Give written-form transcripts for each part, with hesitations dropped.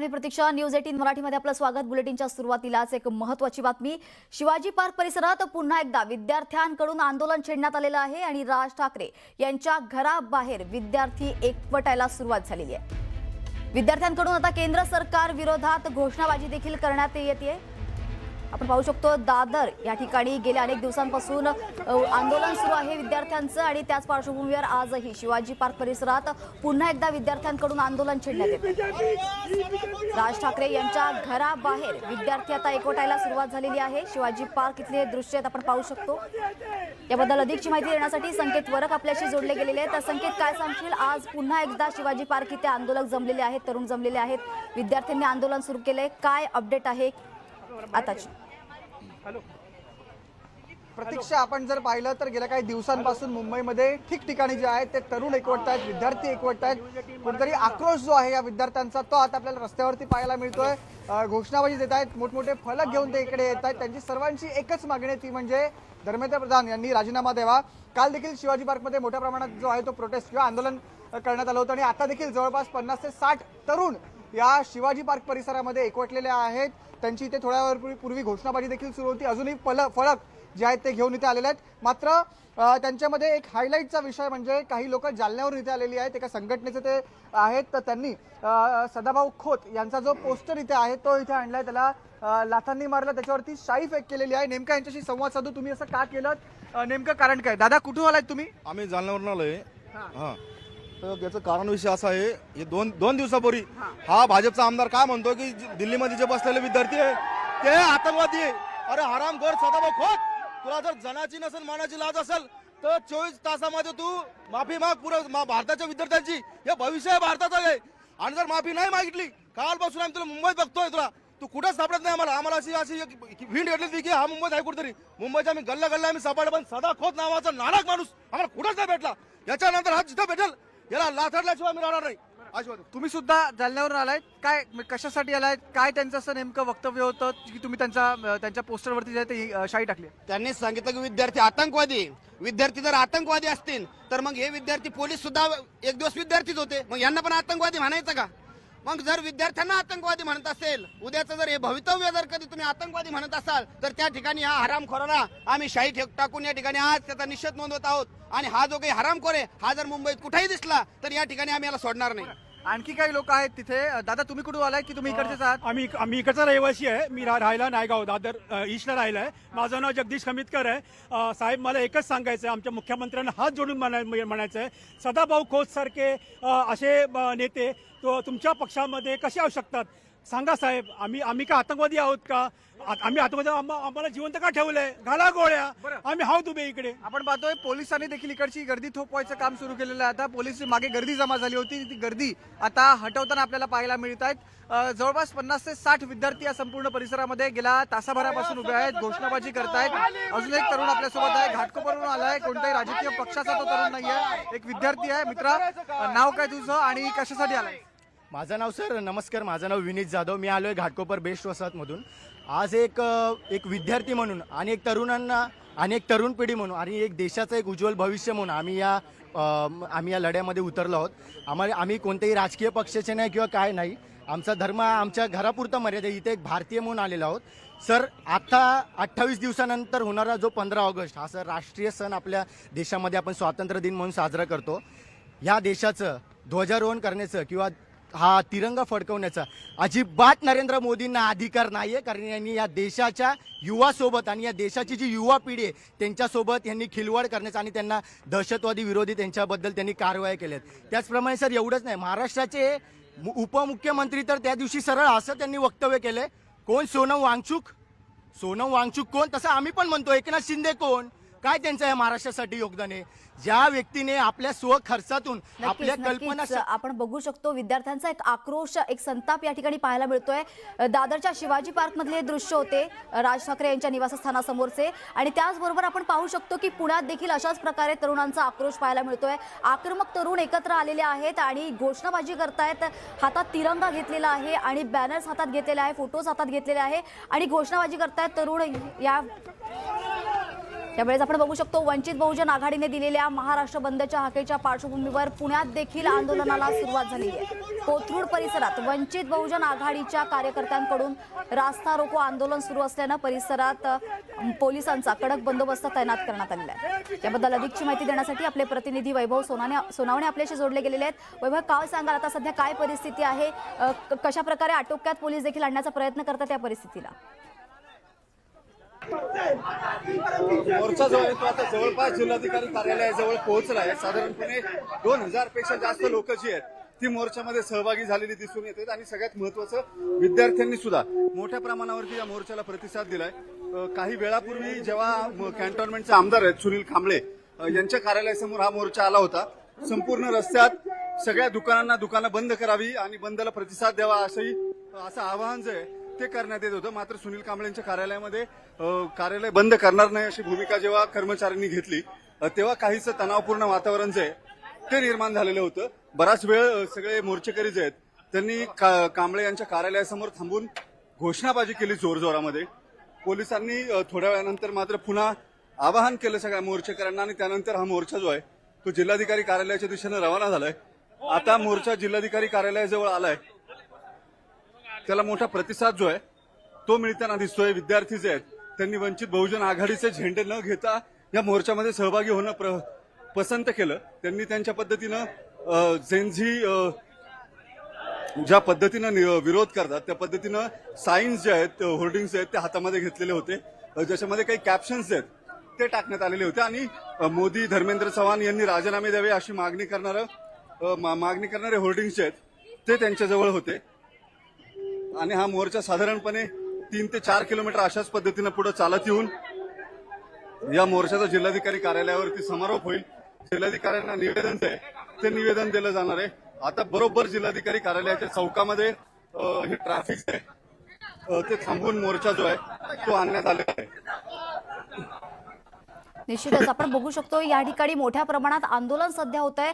मी प्रतीक्षा, news 18 मराठीमध्ये आपलं स्वागत। बुलेटिनच्या सुरुवातीलाच एक महत्त्वाची बातमी। शिवाजी पार्क परिसरात पुन्हा एकदा विद्यार्थ्यांकडून आंदोलन छेडण्यात आलेलं आहे आणि राज ठाकरे यांच्या घराबाहेर विद्यार्थी एकवटायला सुरुवात झालेली आहे। विद्यार्थ्यांकडून आता केंद्र सरकार विरोधात घोषणाबाजी देखील करण्यात येते। आपण पाहू शकतो दादर या ठिकाणी गेल्या अनेक दिवसांपासून आंदोलन सुरू आहे विद्यार्थ्यांचं आणि त्याच पार्श्वभूमीवर आजही शिवाजी पार्क परिसरात पुन्हा एकदा विद्यार्थ्यांकडून आंदोलन छेडण्यात येते। राज ठाकरे यांच्या घराबाहेर विद्यार्थी आता एकवटायला सुरुवात झालेली आहे। शिवाजी पार्क इथले दृश्य आपण पाहू शकतो। याबद्दल अधिकची माहिती देण्यासाठी संकेत वरक आपल्याशी जोडले गेलेले आहेत। तर संकेत, काय सांगशील? आज पुन्हा एकदा शिवाजी पार्क इथे आंदोलक जमलेले आहेत, तरुण जमलेले आहेत, विद्यार्थ्यांनी आंदोलन सुरू केले, काय अपडेट आहे आताची? प्रतीक्षा, आपण जर पाहिलं तर गेल्या काही दिवसांपासून मुंबईमध्ये ठिकठिकाणी जे आहेत ते तरुण एकवटत आहेत, विद्यार्थी एकवटत आहेत। कुठेतरी आक्रोश जो आहे या विद्यार्थ्यांचा तो आता आपल्याला रस्त्यावरती पाहायला मिळतोय। घोषणाबाजी देत आहेत, मोठमोठे फलक घेऊन ते इकडे येत आहेत। त्यांची सर्वांची एकच मागणी ती म्हणजे धर्मेंद्र प्रधान यांनी राजीनामा द्यावा। काल देखील शिवाजी पार्कमध्ये मोठ्या प्रमाणात जो आहे तो प्रोटेस्ट किंवा आंदोलन करण्यात आलं होतं आणि आता देखील जवळपास 50 ते 60 तरुण या शिवाजी पार्क परिसरामध्ये एकवटलेले आहेत। त्यांची इथे थोड्या वेळापूर्वी घोषणाबाजी देखील सुरू होती। अजूनही फलक जे आहेत ते घेऊन इथे आलेले आहेत। मात्र त्यांच्यामध्ये एक हायलाईटचा विषय म्हणजे काही लोक जालन्यावरून इथे आलेली आहेत, एका संघटनेचे ते आहेत। तर त्यांनी सदाभाऊ खोत यांचा जो पोस्टर इथे आहे तो इथे आणलाय, त्याला लाथांनी मारलं, त्याच्यावरती शाई फेक केलेली आहे। नेमका यांच्याशी संवाद साधू, तुम्ही असं का केलं, नेमकं कारण काय? दादा, कुठून आलाय तुम्ही? आम्ही जालन्यावरून आलोय। हां, तर याचं कारण विषय असा आहे, हे दोन दिवसापूर्वी हा भाजपचा आमदार काय म्हणतो की दिल्लीमध्ये जे बसलेले विद्यार्थी आहे ते आतंकवादी आहे। अरे हरामखोर सदाभाऊ खोत, तुला जर जनाची नसेल मानाची लाज असेल तर 24 तासामध्ये तू माफी माग पुरं भारताच्या विद्यार्थ्यांची। हे भविष्य आहे भारताचं आहे आणि जर माफी नाही मागितली, कालपासून आम्ही तुला मुंबईत बघतोय, तुला तू कुठं सापडत नाही। आम्हाला अशी भीड घेतली की हा मुंबईत आहे कुठेतरी। मुंबईच्या आम्ही गल्ला आम्ही सापडलं, पण सदा खोत नावाचा नालायक माणूस आम्हाला कुठंच नाही भेटला। याच्यानंतर हा जिथं भेटेल याला लाथाडल्याशिवाय आम्ही राहणार नाही। तुम्ही सुद्धा जालन्यावरून आलाय, काय कशासाठी आलाय? काय त्यांचं असं नेमकं वक्तव्य होतं की तुम्ही त्यांच्या पोस्टरवरती जे ते शाई टाकली? त्यांनी सांगितलं की विद्यार्थी आतंकवादी, विद्यार्थी जर आतंकवादी असतील तर मग हे विद्यार्थी, पोलीस सुद्धा एक दिवस विद्यार्थीच होते, मग यांना पण आतंकवादी म्हणायचं का? मग जर विद्यार्थ्यांना आतंकवादी म्हणत असेल, उद्याचं जर हे भवितव्य जर कधी तुम्ही आतंकवादी म्हणत असाल तर त्या ठिकाणी हा हरामखोराला आम्ही शाही टाकून या ठिकाणी आज त्याचा निषेध नोंदवत आहोत। आणि हा जो काही हरामखोर आहे हा जर मुंबईत कुठेही दिसला तर या ठिकाणी आम्ही याला सोडणार नाही। आणखी काही लोक आहेत तिथे। दादा, तुम्ही कुठून आलाय की तुम्ही इकडचेच आहात? आम्ही इकडचा रहिवासी आहे। मी राहायला नायगाव दादर ईस्टला राहिला आहे। माझं नाव जगदीश खमितकर आहे। साहेब, मला एकच सांगायचं आहे, आमच्या मुख्यमंत्र्यांना हात जोडून म्हणायचं आहे, सदाभाऊ खोत सारखे असे नेते तुमच्या पक्षामध्ये कसे येऊ शकतात? सांगा साहेब, आम्ही का आतंकवादी आहोत का? आम्ही आतंकवादी आम्हाला जिवंत का ठेवलंय? घाला गोळ्या, आम्ही आहोत उभे इकडे। आपण पाहतोय पोलिसांनी देखील इकडची गर्दी थोपवायचं काम सुरू केलेलं आहे। आता पोलीस मागे गर्दी जमा झाली होती, ती गर्दी आता हटवताना आपल्याला पाहायला मिळत आहेत। जवळपास 50 ते 60 विद्यार्थी या संपूर्ण परिसरामध्ये गेल्या तासाभरापासून उभे आहेत, घोषणाबाजी करतायत। अजून एक तरुण आपल्यासोबत आहे, घाटकोपरवरून आलाय, कोणत्याही राजकीय पक्षाचा तो तरुण नाहीये, एक विद्यार्थी आहे। मित्रा, नाव काय तुझं आणि कशासाठी आलाय? माझं नाव, सर नमस्कार, माझं नाव विनीत जाधव। मी आलोय घाटकोपर बेस्ट वसाहतमधून। आज एक विद्यार्थी म्हणून आणि एक तरुणांना आणि एक तरुण पिढी म्हणून आणि एक देशाचं एक उज्ज्वल भविष्य म्हणून आम्ही या लढ्यामध्ये उतरलो आहोत। आम्ही कोणत्याही राजकीय पक्षाचे नाही किंवा काय नाही, आमचा धर्म आमच्या घरापुरता मर्यादित, इथे एक भारतीय म्हणून आलेलो आहोत। सर, आता 28 दिवसानंतर होणारा जो 15 ऑगस्ट हा सर राष्ट्रीय सण आपल्या देशामध्ये आपण स्वातंत्र्य दिन म्हणून साजरा करतो। या देशाचं ध्वजारोहण करण्याचं किंवा हा तिरंगा फडकवण्याचा अजिबात नरेंद्र मोदींना अधिकार नाहीये, कारण यांनी या देशाच्या युवासोबत आणि या देशाची जी युवा पिढी आहे त्यांच्यासोबत यांनी खिलवाड करण्याचा आणि त्यांना दहशतवादी विरोधी त्यांच्याबद्दल त्यांनी कारवाया केल्यात। त्याचप्रमाणे सर एवढंच नाही, महाराष्ट्राचे उपमुख्यमंत्री तर त्या दिवशी सरळ असं त्यांनी वक्तव्य केलंय, कोण सोनम वांगचुक कोण? तसं आम्ही पण म्हणतो एकनाथ शिंदे कोण? काय त्यांचं या महाराष्ट्रासाठी योगदान आहे? ज्या व्यक्तीने आपल्या स्वखर्चातून आपल्या कल्पना आपण बघू शकतो, विद्यार्थ्यांचा एक आक्रोश, एक संताप या ठिकाणी पाहायला मिळतोय। दादरच्या शिवाजी पार्क मधले दृश्य होते राज ठाकरे यांच्या निवासस्थानासमोरचे, आणि त्याचबरोबर आपण पाहू शकतो की पुण्यात देखील अशाच प्रकारे तरुणांचा आक्रोश पाहायला मिळतोय। आक्रमक तरुण एकत्र आलेले आहेत आणि घोषणाबाजी करतायत, हातात तिरंगा घेतलेला आहे आणि बॅनर्स हातात घेतलेले आहे, फोटोज हातात घेतलेले आहे आणि घोषणाबाजी करतायत तरुण। या त्यावेळेस आपण बघू शकतो वंचित बहुजन आघाडीने दिलेल्या महाराष्ट्र बंदच्या हाकेच्या पार्श्वभूमीवर पुण्यात देखील आंदोलनाला सुरुवात झालेली आहे। कोथरूड परिसरात वंचित बहुजन आघाडीच्या कार्यकर्त्यांकडून रास्ता रोको आंदोलन सुरू असल्यानं परिसरात पोलिसांचा कडक बंदोबस्त तैनात करण्यात आलेला आहे। याबद्दल अधिकची माहिती देण्यासाठी आपले प्रतिनिधी वैभव सोनावणे आपल्याशी जोडले गेलेले आहेत। वैभव, काय सांगाल आता सध्या काय परिस्थिती आहे, कशा प्रकारे आटोक्यात पोलीस देखील आणण्याचा प्रयत्न करतात या परिस्थितीला? मोर्चा जो आहे तो आता जवळपास जिल्हाधिकारी कार्यालयाजवळ पोहोचला आहे। साधारणपणे 2000 पेक्षा जास्त लोक जी आहेत ती मोर्चामध्ये सहभागी झालेली दिसून येतात आणि सगळ्यात महत्वाचं विद्यार्थ्यांनी सुद्धा मोठ्या प्रमाणावरती या मोर्चाला प्रतिसाद दिलाय। काही वेळापूर्वी जेव्हा कॅन्टोन्मेंटचे आमदार आहेत सुनील कांबळे यांच्या कार्यालयासमोर हा मोर्चा आला होता, संपूर्ण रस्त्यात सगळ्या दुकानं बंद करावी आणि बंदला प्रतिसाद द्यावा असं आवाहन जे आहे ते करण्यात येत होतं। मात्र सुनील कांबळेंच्या कार्यालयामध्ये कार्यालय बंद करणार नाही अशी भूमिका जेव्हा कर्मचाऱ्यांनी घेतली तेव्हा काहीसं तणावपूर्ण वातावरण जे आहे ते निर्माण झालेलं होतं। बराच वेळ सगळे मोर्चेकरी जे आहेत त्यांनी कांबळे यांच्या कार्यालयासमोर थांबून घोषणाबाजी केली जोरजोरामध्ये। पोलिसांनी थोड्या वेळानंतर मात्र पुन्हा आवाहन केलं सगळ्या मोर्चेकऱ्यांना आणि त्यानंतर हा मोर्चा जो आहे तो जिल्हाधिकारी कार्यालयाच्या दिशेने रवाना झालाय। आता मोर्चा जिल्हाधिकारी कार्यालयाजवळ आलाय, त्याला मोठा प्रतिसाद जो आहे तो मिळताना दिसतोय। विद्यार्थी जे आहेत त्यांनी वंचित बहुजन आघाडीचे झेंडे न घेता या मोर्चामध्ये सहभागी होणं पसंत केलं। त्यांनी त्यांच्या पद्धतीनं जेनझी ज्या पद्धतीनं विरोध करतात त्या पद्धतीनं साईन्स जे आहेत होर्डिंग्स आहेत ते हातामध्ये घेतलेले होते, ज्याच्यामध्ये काही कॅप्शन्स आहेत ते टाकण्यात आलेले होते आणि मोदी धर्मेंद्र चव्हाण यांनी राजीनामे द्यावे अशी मागणी करणारे होर्डिंग्स जे आहेत ते त्यांच्याजवळ होते। आणि हा मोर्चा साधारणपणे 3 ते 4 किलोमीटर अशाच पद्धतीनं पुढे चालत येऊन या मोर्चाचा जिल्हाधिकारी कार्यालयावरती समारोप होईल। जिल्हाधिकाऱ्यांना निवेदन आहे ते निवेदन दिलं जाणार आहे। आता बरोबर जिल्हाधिकारी कार्यालयाच्या चौकामध्ये हे ट्रॅफिक आहे ते थांबवून मोर्चा जो आहे तो आणण्यात आलेला आहे। निश्चितच आपण बघू शकतो या ठिकाणी मोठ्या प्रमाणात आंदोलन सध्या होत आहे।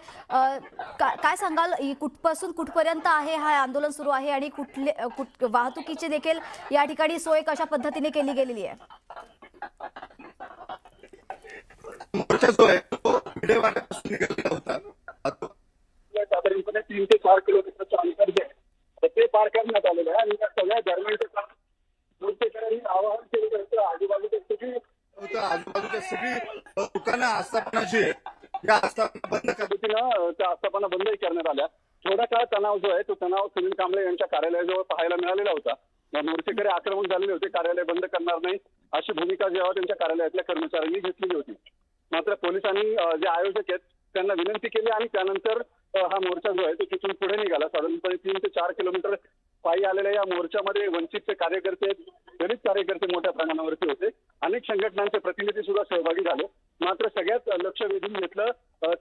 काय सांगाल, कुठपासून कुठपर्यंत आहे हा आंदोलन सुरू आहे आणि वाहतुकीची देखील या ठिकाणी सोय कशा पद्धतीने केली गेलेली आहे? मोर्चा जो आहे तो भिडेवाड्यापासून निघालेला होता। साधारणपणे 3 ते 4 किलोमीटरचं अंतर जे आहे ते पार करण्यात आलेलं आहे आणि या सगळ्या दरम्यानच्या मोर्चेकऱ्यांनी आवाहन केलं होतं आजूबाजूच्या सगळी दुकानं आस्थापनाची या आस्थापना बंद पद्धतीनं त्या आस्थापना बंदही करण्यात आल्या। थोडा काळ तणाव जो आहे तो तणाव सुनील कांबळे यांच्या कार्यालयाजवळ पाहायला मिळालेला होता। मोर्चेकरी आक्रमक झालेले होते, कार्यालय बंद करणार नाही अशी भूमिका जेव्हा त्यांच्या कार्यालयातल्या कर्मचाऱ्यांनी घेतलेली होती। मात्र पोलिसांनी जे आयोजक आहेत त्यांना विनंती केली आणि त्यानंतर हा मोर्चा जो आहे तो तिथून पुढे निघाला। साधारणपणे 3 ते 4 किलोमीटर पायी आलेल्या या मोर्चामध्ये वंचितचे कार्यकर्ते, दलित कार्यकर्ते मोठ्या प्रमाणावरती होते, अनेक संघटनांचे प्रतिनिधी सुद्धा सहभागी झाले। मात्र सगळ्यात लक्ष वेधून घेतलं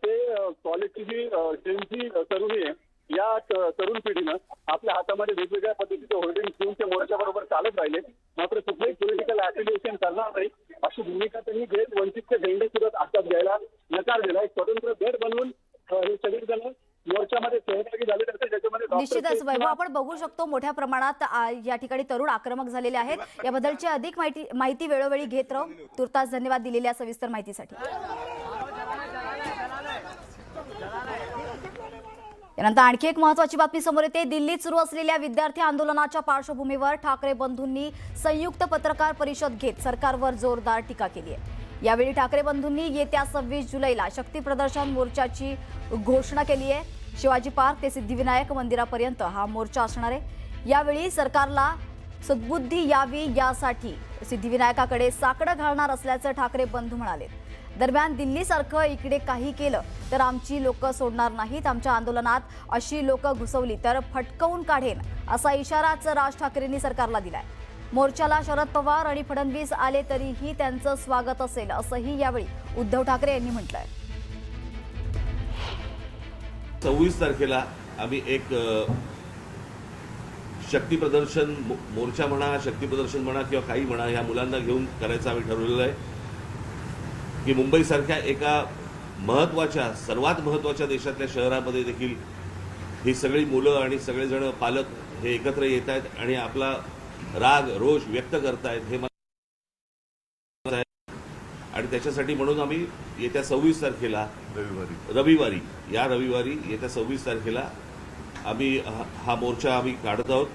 ते कॉलेजची जी जेनची तरुणी आहे या तरुण पिढीनं आपल्या हातामध्ये वेगवेगळ्या पद्धतीचे होर्डिंग घेऊन ते मोर्चाबरोबर चालत राहिले। मात्र कुठलेही पॉलिटिकल ऍफिलिएशन करणार नाही अशी भूमिका त्यांनी घेत वंचितचे झेंडे सुद्धा हातात घ्यायला नकार दिला। एक स्वतंत्र गट बनवून हे सगळेजण मोर्चामध्ये सहभागी झाले होते, ज्याच्यामध्ये निश्चितच वैभव आपण बघू शकतो मोठ्या प्रमाणात या ठिकाणी तरुण आक्रमक झालेले आहेत। याबद्दलची अधिक माहिती वेळोवेळी घेत राहू। तुर्तास धन्यवाद दिलेल्या सविस्तर माहितीसाठी। यानंतर आणखी एक महत्त्वाची बातमी समोर येते। दिल्लीत सुरू असलेल्या विद्यार्थी आंदोलनाच्या पार्श्वभूमीवर ठाकरे बंधूंनी संयुक्त पत्रकार परिषद घेत सरकारवर जोरदार टीका केली आहे। यावेळी ठाकरे बंधूंनी येत्या 26 जुलैला शक्ती प्रदर्शन मोर्चाची घोषणा केली आहे। शिवाजी पार्क ते सिद्धिविनायक मंदिरापर्यंत हा मोर्चा असणार आहे। यावेळी सरकारला सद्बुद्धी यावी यासाठी सिद्धिविनायकाकडे साकडं घालणार असल्याचं ठाकरे बंधू म्हणाले। दरम्यान दिल्लीसारखं इकडे काही केलं तर आमची लोक सोडणार नाहीत, आमच्या आंदोलनात अशी लोक घुसवली तर फटकवून काढेन असा इशाराच राज ठाकरेंनी सरकारला दिलाय। मोर्चाला शरद पवार आणि फडणवीस आले तरीही त्यांचं स्वागत असेल असंही यावेळी उद्धव ठाकरे यांनी म्हटलंय। 26 तारखेला आम्ही एक शक्ती प्रदर्शन मोर्चा म्हणा, शक्ती प्रदर्शन म्हणा किंवा काही म्हणा, ह्या मुलांना घेऊन करायचं आम्ही ठरवलेलं आहे की मुंबईसारख्या एका महत्त्वाच्या, सर्वात महत्त्वाच्या देशातल्या शहरामध्ये देखील ही सगळी मुलं आणि सगळेजण पालक हे एकत्र येत आहेत आणि आपला राग रोष व्यक्त करतायत हे मला आणि त्याच्यासाठी म्हणून आम्ही येत्या 26 तारखेला रविवारी येत्या 26 तारखेला आम्ही हा मोर्चा आम्ही काढत आहोत.